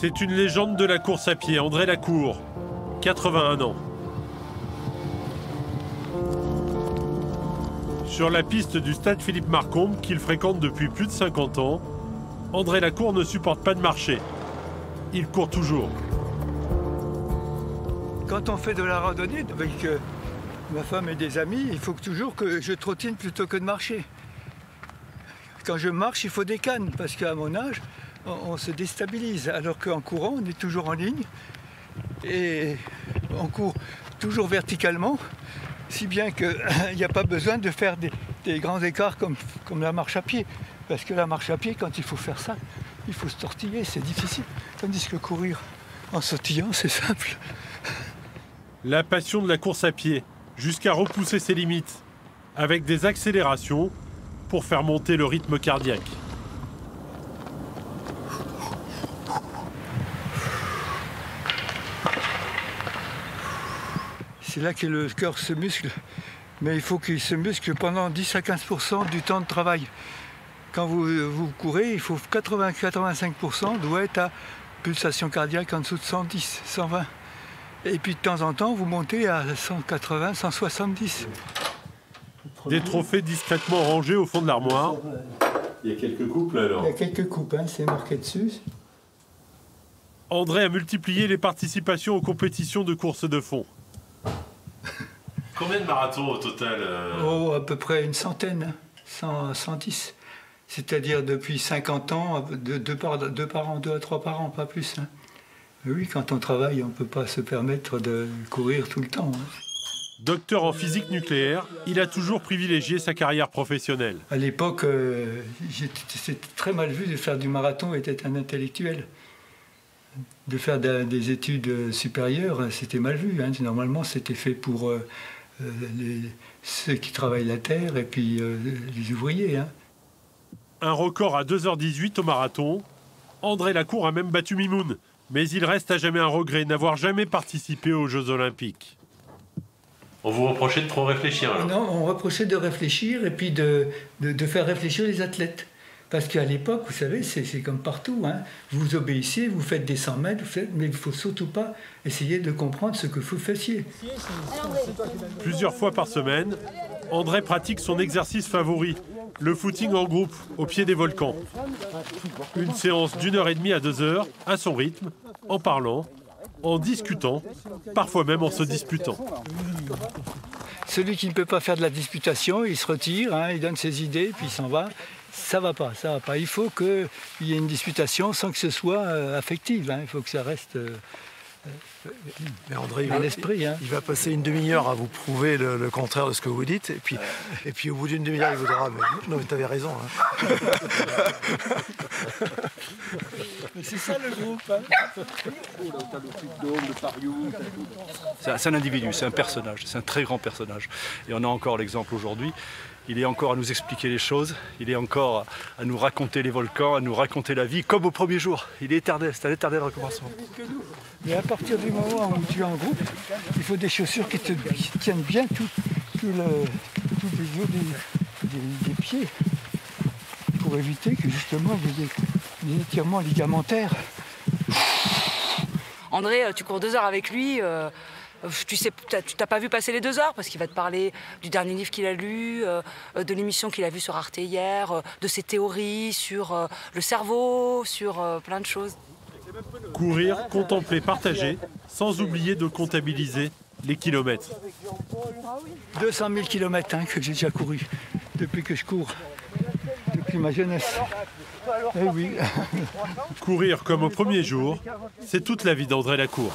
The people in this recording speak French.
C'est une légende de la course à pied, André Lacour, 81 ans. Sur la piste du stade Philippe Marcombe, qu'il fréquente depuis plus de 50 ans, André Lacour ne supporte pas de marcher. Il court toujours. Quand on fait de la randonnée avec ma femme et des amis, il faut toujours que je trottine plutôt que de marcher. Quand je marche, il faut des cannes, parce qu'à mon âge, on se déstabilise. Alors qu'en courant, on est toujours en ligne et on court toujours verticalement, si bien qu'il n'y a pas besoin de faire des grands écarts comme la marche à pied. Parce que la marche à pied, quand il faut faire ça, il faut se tortiller, c'est difficile. Tandis que courir en sautillant, c'est simple. La passion de la course à pied, jusqu'à repousser ses limites, avec des accélérations pour faire monter le rythme cardiaque. C'est là que le cœur se muscle, mais il faut qu'il se muscle pendant 10 à 15% du temps de travail. Quand vous courez, il faut 80-85% doit être à pulsation cardiaque en dessous de 110, 120. Et puis de temps en temps, vous montez à 180, 170. Des trophées discrètement rangés au fond de l'armoire. Il y a quelques coupes là alors. Il y a quelques coupes, hein, c'est marqué dessus. André a multiplié les participations aux compétitions de course de fond. Combien de marathons au total Oh, à peu près une centaine, 110. C'est-à-dire depuis 50 ans, deux par an, 2 à 3 par an, pas plus. Hein. Oui, quand on travaille, on ne peut pas se permettre de courir tout le temps. Hein. Docteur en physique nucléaire, il a toujours privilégié sa carrière professionnelle. À l'époque, c'était très mal vu de faire du marathon et d'être un intellectuel. De faire des études supérieures, c'était mal vu. Hein. Normalement, c'était fait pour ceux qui travaillent la terre et puis les ouvriers. Hein. Un record à 2h18 au marathon. André Lacour a même battu Mimoun. Mais il reste à jamais un regret n'avoir jamais participé aux Jeux Olympiques. On vous reprochait de trop réfléchir alors? Non, on reprochait de réfléchir et puis de faire réfléchir les athlètes. Parce qu'à l'époque, vous savez, c'est comme partout. Hein. Vous obéissez, vous faites des 100 mètres, mais il ne faut surtout pas essayer de comprendre ce que vous faisiez. Plusieurs fois par semaine, André pratique son exercice favori, le footing en groupe, au pied des volcans. Une séance d'1h30 à 2h, à son rythme, en parlant, en discutant, parfois même en se disputant. Celui qui ne peut pas faire de la disputation, il se retire, hein, il donne ses idées, puis il s'en va. Ça va pas, ça va pas. Il faut qu'il y ait une disputation sans que ce soit affectif. Hein. Il faut que ça reste mais André, dans l'esprit. Hein. Il va passer une demi-heure à vous prouver le contraire de ce que vous dites. Et puis au bout d'une demi-heure, il vous dira « Non, mais t'avais raison. Hein. » C'est ça le groupe. Hein. C'est un individu, c'est un personnage, c'est un très grand personnage. Et on a encore l'exemple aujourd'hui. Il est encore à nous expliquer les choses, il est encore à nous raconter les volcans, à nous raconter la vie, comme au premier jour. Il est éternel, c'est un éternel recommencement. Mais à partir du moment où tu es en groupe, il faut des chaussures qui tiennent bien tout le haut des pieds, pour éviter que justement des étirements ligamentaires. André, tu cours 2 heures avec lui. Tu t'as pas vu passer les 2 heures parce qu'il va te parler du dernier livre qu'il a lu, de l'émission qu'il a vue sur Arte hier, de ses théories sur le cerveau, sur plein de choses. Courir, contempler, partager, sans oublier de comptabiliser les kilomètres. 200 000 kilomètres que j'ai déjà couru depuis que je cours, depuis ma jeunesse. Eh oui. Courir comme au premier jour, c'est toute la vie d'André Lacour.